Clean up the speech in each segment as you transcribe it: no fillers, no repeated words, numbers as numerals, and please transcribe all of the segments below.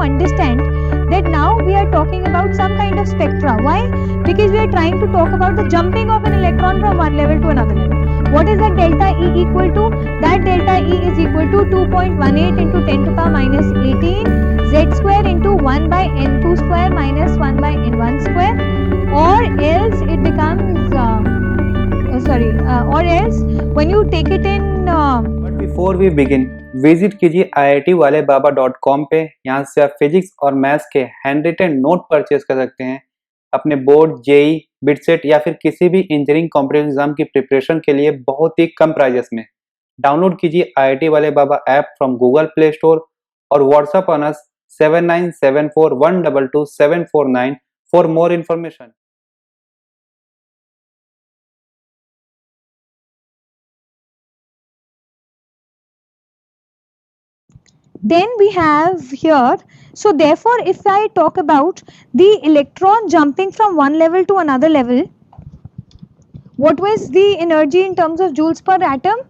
understand that now we are talking about some kind of spectra. Why? Because we are trying to talk about the jumping of an electron from one level to another level. What is that delta E equal to? That delta E is equal to 2.18 into 10 to the power minus 18 z square into 1 by n2 square minus 1 by n1 square, or else it becomes or else when you take it in But before we begin, visit कीजिए iitwalebaba.com पे। यहाँ से आप physics और maths के hand written note purchase कर सकते हैं अपने बोर्ड, जेई, बिटसेट या फिर किसी भी इंजीनियरिंग कॉम्पिटिटिव एग्जाम की प्रिपरेशन के लिए बहुत ही कम प्राइजेस में। डाउनलोड कीजिए IIT वाले Baba app from Google Play Store और WhatsApp on us 7974122749 for more information. Then we have here, so therefore if I talk about the electron jumping from one level to another level, what was the energy in terms of joules per atom?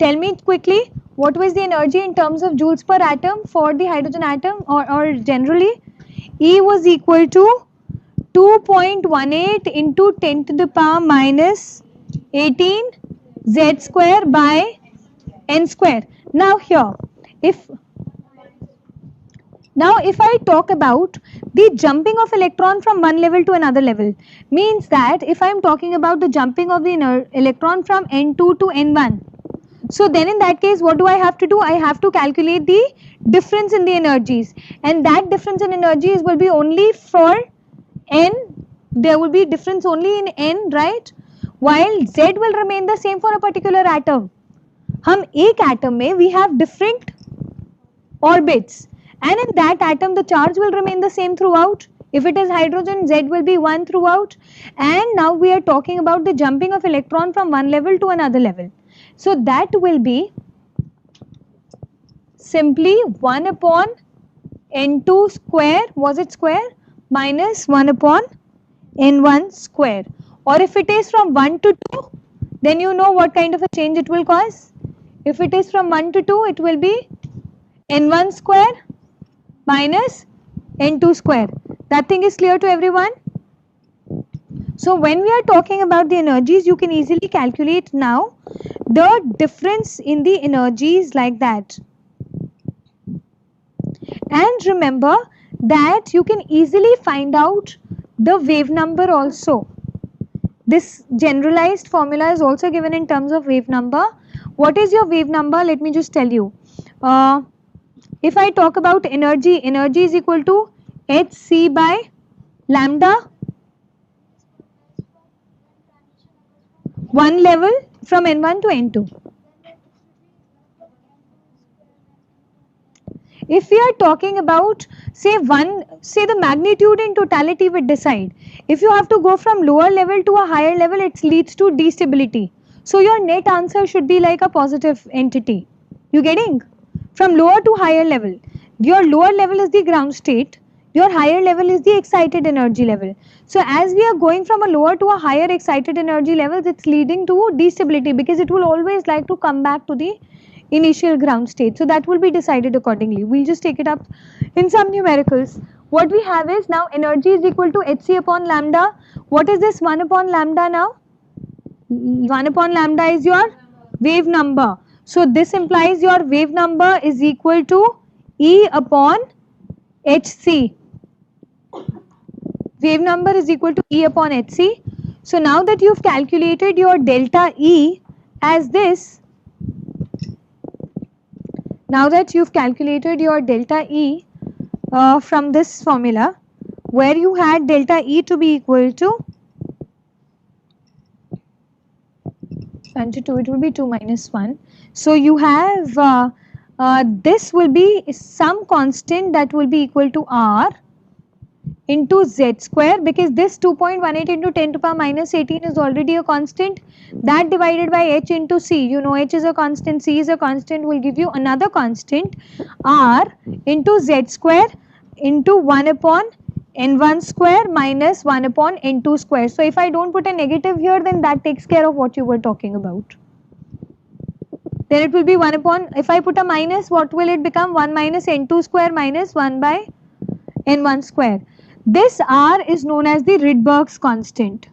Tell me quickly, what was the energy in terms of joules per atom for the hydrogen atom, or generally? E was equal to 2.18 into 10 to the power minus 18 z square by n square. Now here, if I talk about the jumping of electron from one level to another level, means that if I am talking about the jumping of the electron from n2 to n1, so then in that case what do I have to do? I have to calculate the difference in the energies, and that difference in energies will be only for n, there will be difference only in n, right? While z will remain the same for a particular atom. हम एक atom में we have different orbits, and in that atom the charge will remain the same throughout. If it is hydrogen, z will be 1 throughout. And now we are talking about the jumping of electron from one level to another level. So that will be simply 1 upon n2 square, was it square, minus 1 upon n1 square. Or if it is from 1 to 2, then you know what kind of a change it will cause. If it is from 1 to 2, it will be n1 square minus n2 square. That thing is clear to everyone? So when we are talking about the energies, you can easily calculate now the difference in the energies like that. And remember that you can easily find out the wave number also. This generalized formula is also given in terms of wave number. What is your wave number? Let me just tell you. If I talk about energy, energy is equal to hc by lambda, one level from n1 to n2. If we are talking about say the magnitude in totality would decide. If you have to go from lower level to a higher level, it leads to destability. So your net answer should be like a positive entity. You getting? From lower to higher level. Your lower level is the ground state. Your higher level is the excited energy level. So as we are going from a lower to a higher excited energy levels, it's leading to destability because it will always like to come back to the initial ground state. So that will be decided accordingly. We'll just take it up in some numericals. What we have is now energy is equal to hc upon lambda. What is this 1 upon lambda now? 1 upon lambda is your wave number. So this implies your wave number is equal to E upon hc. Wave number is equal to E upon hc. So now that you've calculated your delta E as this, now that you've calculated your delta E from this formula, where you had delta E to be equal to 1 to 2, it will be 2 minus 1. So you have this will be some constant that will be equal to R into Z square, because this 2.18 into 10 to the power minus 18 is already a constant. That divided by H into C, you know H is a constant, C is a constant, will give you another constant R into Z square into 1 upon n1 square minus 1 upon n2 square. So if I don't put a negative here, then that takes care of what you were talking about. then it will be 1 upon, if I put a minus, what will it become? 1 minus n2 square minus 1 by n1 square. This R is known as the Rydberg's constant.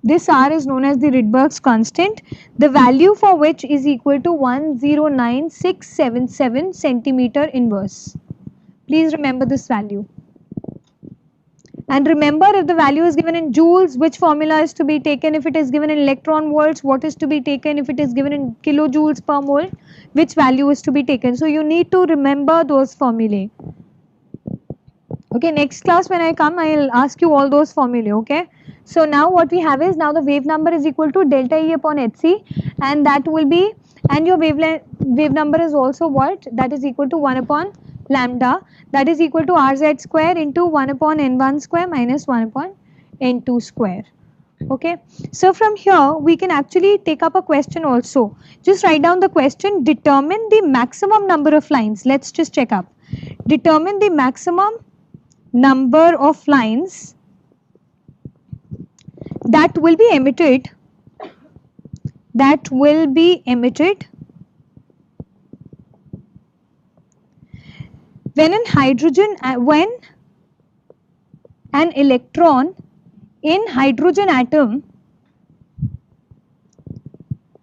This R is known as the Rydberg's constant, the value for which is equal to 109677 centimeter inverse. Please remember this value. And remember, if the value is given in joules, which formula is to be taken? If it is given in electron volts, what is to be taken? If it is given in kilojoules per mole, which value is to be taken? So you need to remember those formulae. Okay, next class when I come, I will ask you all those formulae. Okay. So now what we have is, now the wave number is equal to delta E upon hc, and that will be, and your wave number is also what? That is equal to 1 upon lambda, that is equal to rz square into 1 upon n1 square minus 1 upon n2 square. Okay, so from here we can actually take up a question also. Just write down the question, determine the maximum number of lines. Let's just check up. Determine the maximum number of lines that will be emitted, when an electron in hydrogen atom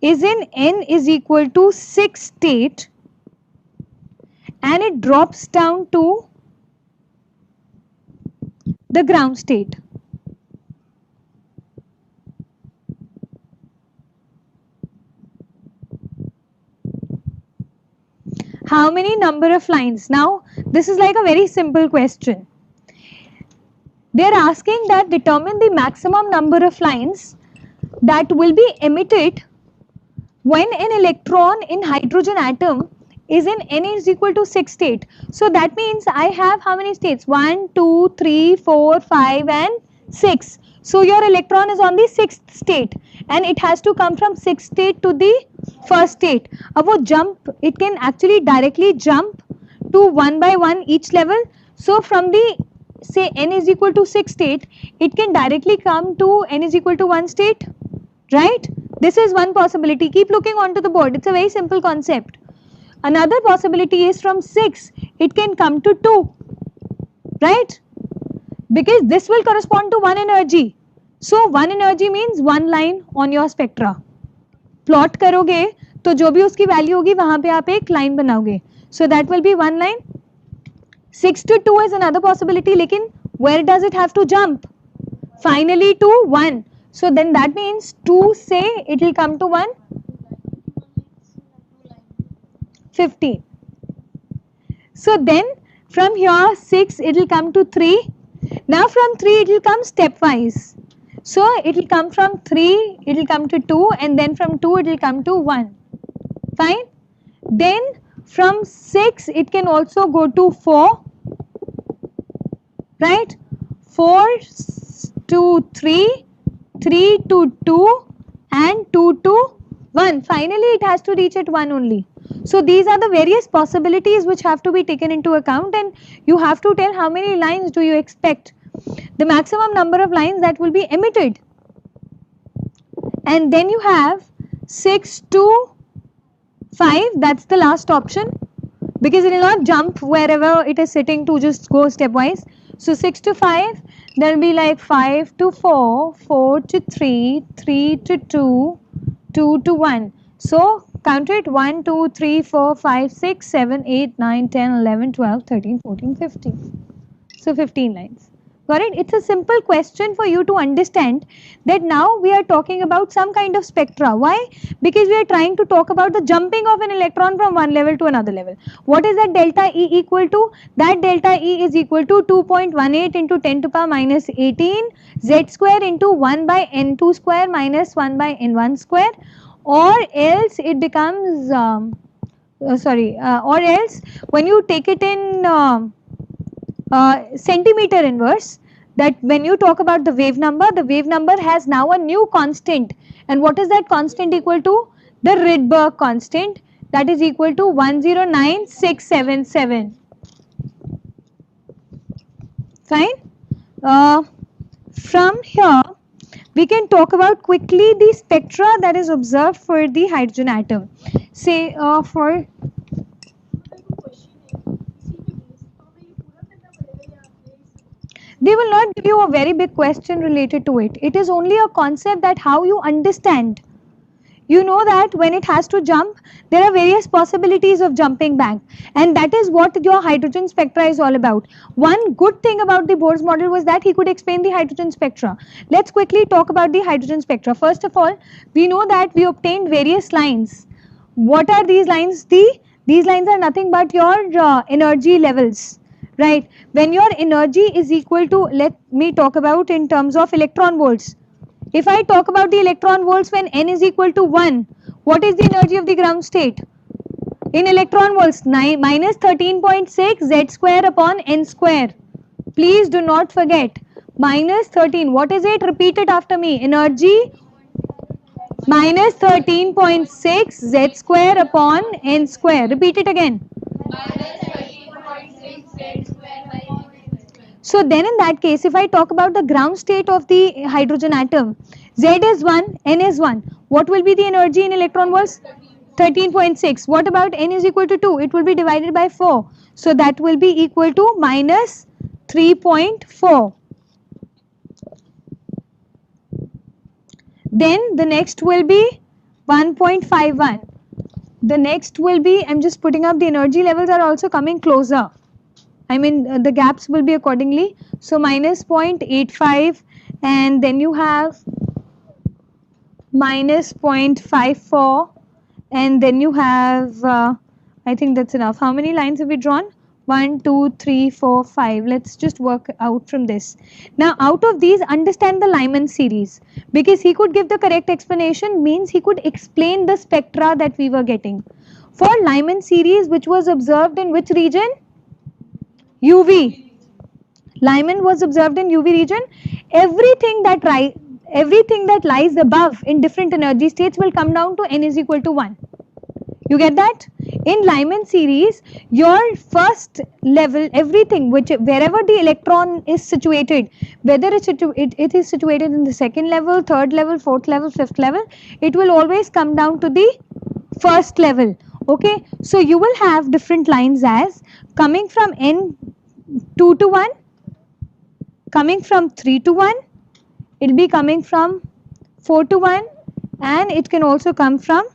is in n is equal to 6 state and it drops down to the ground state. How many number of lines? Now this is like a very simple question. They are asking that determine the maximum number of lines that will be emitted when an electron in hydrogen atom is in n is equal to 6 state. So that means I have how many states? 1, 2, 3, 4, 5 and 6. So your electron is on the 6th state and it has to come from 6th state to the first state. अब वो jump, it can actually directly jump to 1 by 1 each level. So from the, say, n is equal to 6 state, it can directly come to n is equal to 1 state, right? This is one possibility. Keep looking onto the board. It's a very simple concept. Another possibility is from 6, it can come to 2, right? Because this will correspond to 1 energy. So 1 energy means 1 line on your spectra. Plot करोगे तो जो भी उसकी value होगी वहां पे आप एक लाइन बनाओगे. So that will be 1 line. 6 to 2 is another possibility, लेकिन where does it have to jump? Finally to 1. So then that means 2 say it will come to 1. 15. So then from here 6 it will come to 3. Now from 3 it will come stepwise. So it will come from 3, it will come to 2 and then from 2 it will come to 1. Fine. Then from 6 it can also go to 4. Right. 4 to 3, 3 to 2 and 2 to 1. Finally it has to reach at 1 only. So these are the various possibilities which have to be taken into account and you have to tell how many lines do you expect. The maximum number of lines that will be emitted. And then you have 6 to 5, that's the last option because it will not jump wherever it is sitting to just go stepwise. So 6 to 5, there will be like 5 to 4, 4 to 3, 3 to 2, 2 to 1. So count it 1, 2, 3, 4, 5, 6, 7, 8, 9, 10, 11, 12, 13, 14, 15. So 15 lines. Got it? It's a simple question for you to understand that now we are talking about some kind of spectra. Why? Because we are trying to talk about the jumping of an electron from one level to another level. What is that delta E equal to? That delta E is equal to 2.18 into 10 to the power minus 18 z square into 1 by n2 square minus 1 by n1 square, or else it becomes or else when you take it in centimeter inverse, that when you talk about the wave number has now a new constant. And what is that constant equal to? The Rydberg constant, that is equal to 109677. Fine. From here we can talk about quickly the spectra that is observed for the hydrogen atom. Say for they will not give you a very big question related to it. It is only a concept that how you understand. You know that when it has to jump, there are various possibilities of jumping back, and that is what your hydrogen spectra is all about. One good thing about the Bohr's model was that he could explain the hydrogen spectra. Let's quickly talk about the hydrogen spectra. First of all, we know that we obtained various lines. What are these lines? These lines are nothing but your energy levels, right? When your energy is equal to, let me talk about in terms of electron volts. If I talk about the electron volts when n is equal to 1, what is the energy of the ground state? In electron volts, minus 13.6 z square upon n square. Please do not forget, minus 13, what is it? Repeat it after me. Energy minus 13.6 z square upon n square. Repeat it again. So then in that case, if I talk about the ground state of the hydrogen atom, Z is 1, N is 1. What will be the energy in electron volts? 13.6. What about N is equal to 2? It will be divided by 4. So that will be equal to minus 3.4. Then the next will be 1.51. The next will be, I'm just putting up, the energy levels are also coming closer. I mean the gaps will be accordingly. So minus 0.85, and then you have minus 0.54, and then you have I think that's enough. How many lines have we drawn? 1, 2, 3, 4, 5. Let's just work out from this. Now out of these, understand the Lyman series, because he could give the correct explanation, means he could explain the spectra that we were getting. For Lyman series, which was observed in which region? UV. Lyman was observed in UV region. Everything that lies above in different energy states will come down to n is equal to 1. You get that? In Lyman series, your first level, everything wherever the electron is situated, whether it is situated in the second level, third level, fourth level, fifth level, it will always come down to the first level. Okay, so you will have different lines as coming from n 2 to 1, coming from 3 to 1, it will be coming from 4 to 1, and it can also come from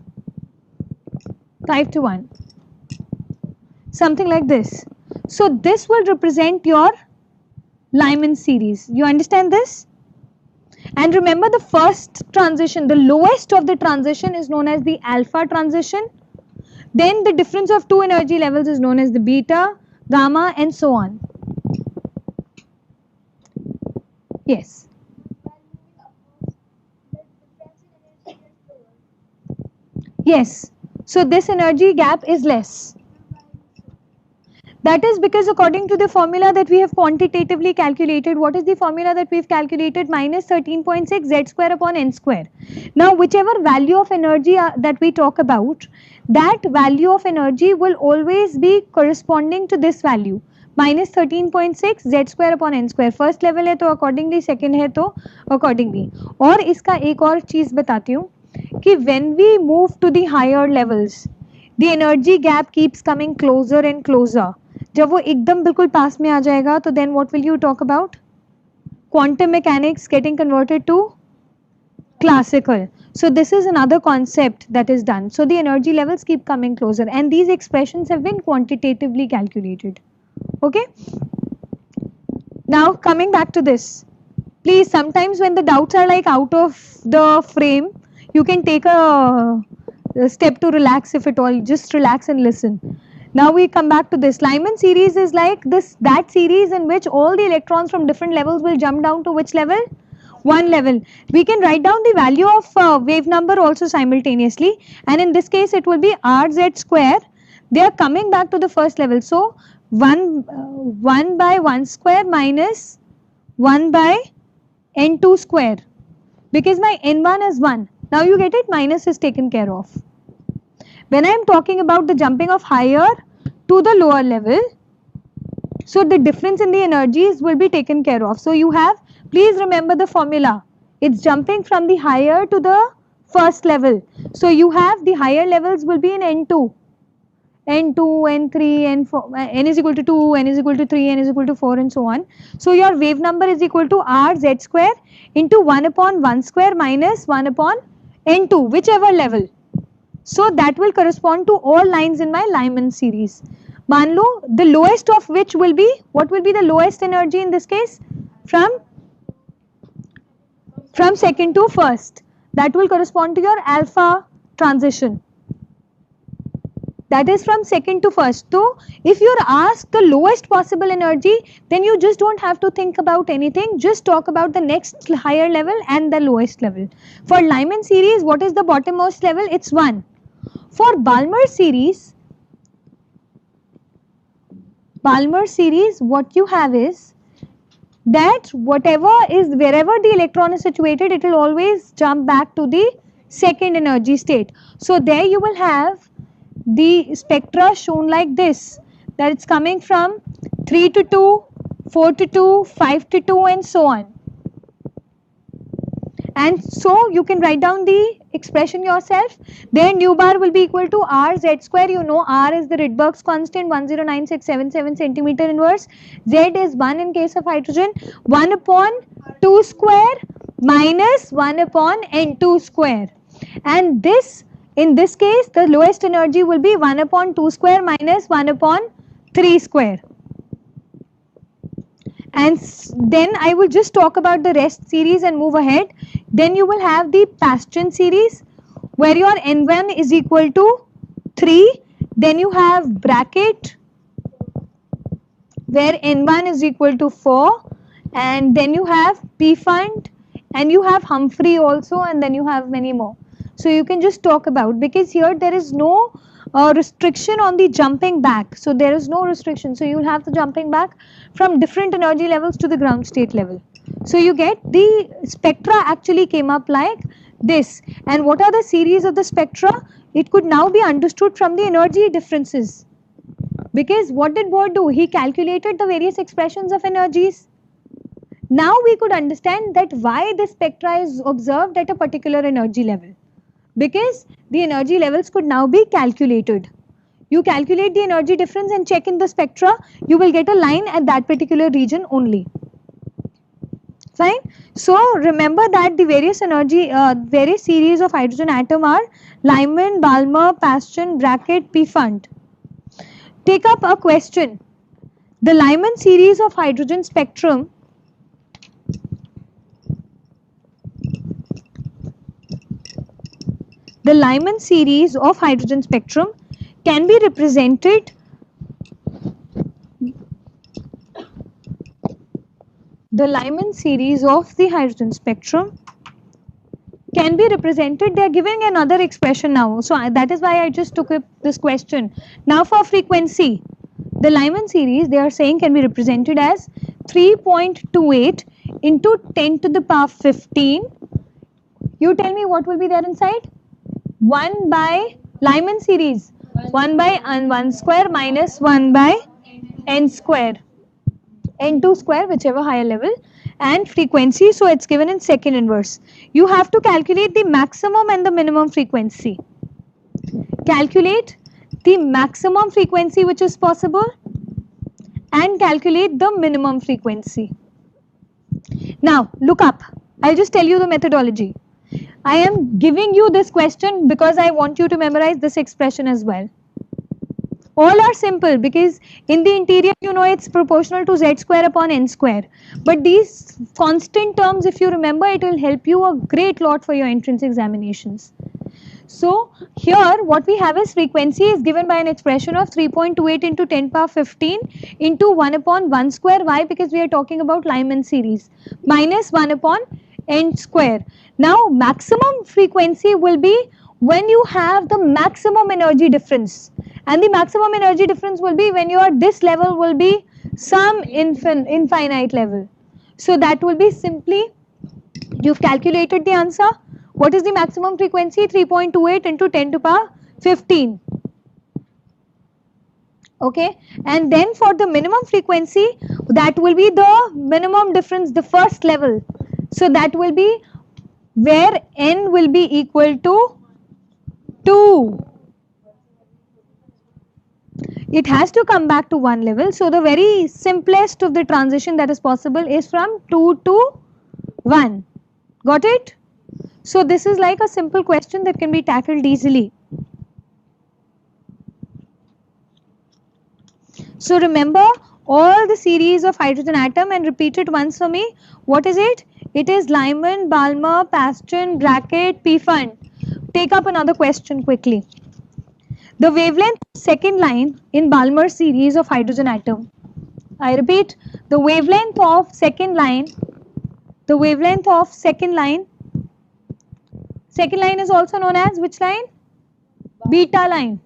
5 to 1, something like this. So this will represent your Lyman series. You understand this? And remember, the first transition, the lowest of the transition, is known as the alpha transition. Then the difference of two energy levels is known as the beta, gamma, and so on. Yes. Yes. So this energy gap is less. That is because according to the formula that we have quantitatively calculated, what is the formula that we have calculated? Minus 13.6 z square upon n square. Now whichever value of energy that we talk about, that value of energy will always be corresponding to this value. Minus 13.6 z square upon n square. First level है तो accordingly, second है तो accordingly. और इसका एक और चीज़ बताती हूँ कि when we move to the higher levels, the energy gap keeps coming closer and closer. जब वो एकदम बिल्कुल पास में आ जाएगा तो then what will you talk about? Quantum mechanics getting converted to classical. So this is another concept that is done. So the energy levels keep coming closer, and these expressions have been quantitatively calculated. Okay. Now coming back to this, please, sometimes when the doubts are like out of the frame, you can take a step to relax, if at all. Just relax and listen. Now we come back to this. Lyman series is like that series in which all the electrons from different levels will jump down to which level? One level. We can write down the value of wave number also simultaneously, and in this case it will be Rz square. They are coming back to the first level. So 1 by 1 square minus 1 by n2 square, because my n1 is 1. Now you get it, minus is taken care of. When I am talking about the jumping of higher to the lower level, so the difference in the energies will be taken care of. So you have, please remember the formula. It's jumping from the higher to the first level. So you have the higher levels will be in N2, N2, N3, N4, N is equal to 2, N is equal to 3, N is equal to 4 and so on. So your wave number is equal to R Z square into 1 upon 1 square minus 1 upon N2, whichever level. So that will correspond to all lines in my Lyman series. मान लो the lowest of which will be, what will be the lowest energy in this case? From second to first. That will correspond to your alpha transition. That is from second to first. So if you're asked the lowest possible energy, then you just don't have to think about anything. Just talk about the next higher level and the lowest level. For Lyman series, what is the bottommost level? It's 1. For Balmer series, what you have is that whatever is, wherever the electron is situated, it will always jump back to the second energy state. So there you will have the spectra shown like this, that it's coming from 3 to 2, 4 to 2, 5 to 2 and so on. And so you can write down the expression yourself. Then nu bar will be equal to R Z square. You know R is the Rydberg's constant, 109677 centimeter inverse. Z is 1 in case of hydrogen, 1 upon 2 square minus 1 upon N2 square. And this, in this case, the lowest energy will be 1 upon 2 square minus 1 upon 3 square. And then I will just talk about the rest series and move ahead. Then you will have the Paschen series where your N1 is equal to 3. Then you have bracket where N1 is equal to 4. And then you have Pfund and you have Humphrey also, and then you have many more. So you can just talk about, because here there is no restriction on the jumping back. So there is no restriction. So you will have the jumping back from different energy levels to the ground state level. So you get the spectra actually came up like this. And what are the series of the spectra? It could now be understood from the energy differences. Because what did Bohr do? He calculated the various expressions of energies. Now we could understand that why this spectra is observed at a particular energy level. Because the energy levels could now be calculated. You calculate the energy difference and check in the spectra, you will get a line at that particular region only. Fine. So remember that the various energy, various series of hydrogen atom are Lyman, Balmer, Paschen, bracket, Pfund. Take up a question. The Lyman series of hydrogen spectrum can be represented the Lyman series of the hydrogen spectrum can be represented. They are giving another expression now, so that is why I just took up this question. Now for frequency, the Lyman series they are saying can be represented as 3.28 into 10 to the power 15. You tell me what will be there inside? 1 by Lyman series, 1 by n1 square minus 1 by n square, n2 square, whichever higher level, and frequency, so it's given in second inverse. You have to calculate the maximum and the minimum frequency. Calculate the maximum frequency which is possible and calculate the minimum frequency. Now look up, I'll just tell you the methodology. I am giving you this question because I want you to memorize this expression as well. All are simple because in the interior you know it's proportional to z square upon n square. But these constant terms, if you remember, it will help you a great lot for your entrance examinations. So here what we have is frequency is given by an expression of 3.28 into 10 power 15 into 1 upon 1 square. Why? Because we are talking about Lyman series, minus 1 upon n square. Now maximum frequency will be when you have the maximum energy difference, and the maximum energy difference will be when your this level will be some infinite level. So that will be simply, you've calculated the answer. What is the maximum frequency? 3.28 into 10 to the power 15. Okay, and then for the minimum frequency, that will be the minimum difference, the first level. So that will be where n will be equal to 2. It has to come back to one level. So the very simplest of the transition that is possible is from 2 to 1. Got it? So this is like a simple question that can be tackled easily. So remember all the series of hydrogen atom and repeat it once for me. What is it? It is Lyman, Balmer, Paston, Brackett, Pfund. Take up another question quickly. The wavelength second line in Balmer series of hydrogen atom. I repeat, the wavelength of second line is also known as which line? Beta line.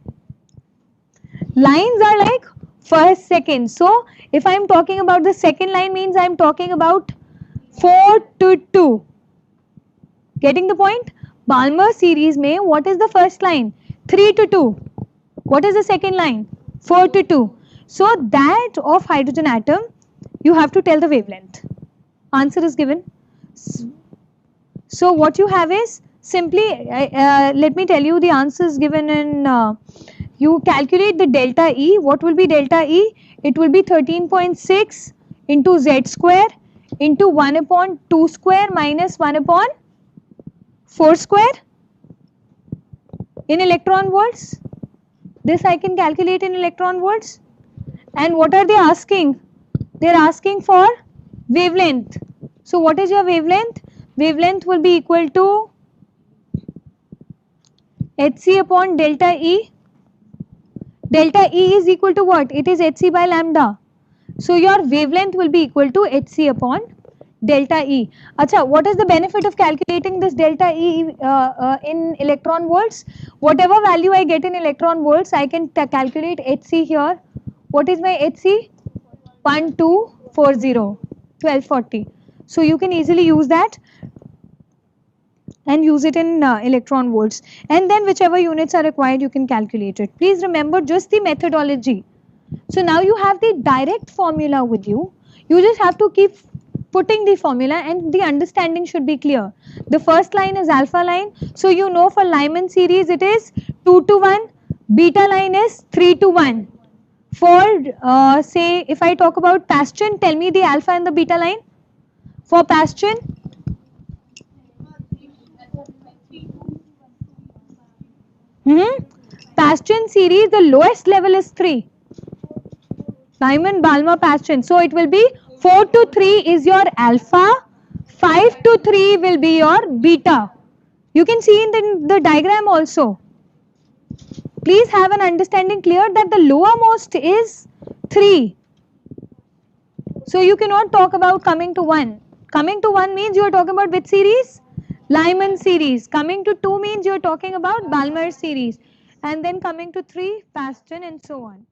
Lines are like first, second. So if I am talking about the second line means I am talking about 4 to 2. Getting the point? Balmer series mein what is the first line? 3 to 2. What is the second line? 4 to 2. So that of hydrogen atom, you have to tell the wavelength. Answer is given. So what you have is simply, let me tell you the answers given in, you calculate the delta E. What will be delta E? It will be 13.6 into Z square into 1 upon 2 square minus 1 upon 4 square in electron volts. This I can calculate in electron volts. And what are they asking? They are asking for wavelength. So what is your wavelength? Wavelength will be equal to Hc upon delta E. Delta E is equal to what? It is Hc by lambda. So your wavelength will be equal to Hc upon delta E. Acha, what is the benefit of calculating this delta E in electron volts? Whatever value I get in electron volts, I can calculate Hc here. What is my Hc? 1240. So you can easily use that and use it in electron volts, and then whichever units are required you can calculate it. Please remember just the methodology. So now you have the direct formula with you. You just have to keep putting the formula and the understanding should be clear. The first line is alpha line. So you know for Lyman series it is 2 to 1. Beta line is 3 to 1. For say if I talk about Paston, tell me the alpha and the beta line. For Paston, Paston series, the lowest level is 3. Lyman, Balmer, Paston. So it will be 4 to 3 is your alpha, 5 to 3 will be your beta. You can see in the diagram also. Please have an understanding clear that the lowermost is 3. So you cannot talk about coming to 1. Coming to 1 means you are talking about which series? Lyman series. Coming to 2 means you are talking about Balmer series. And then coming to 3, Paston and so on.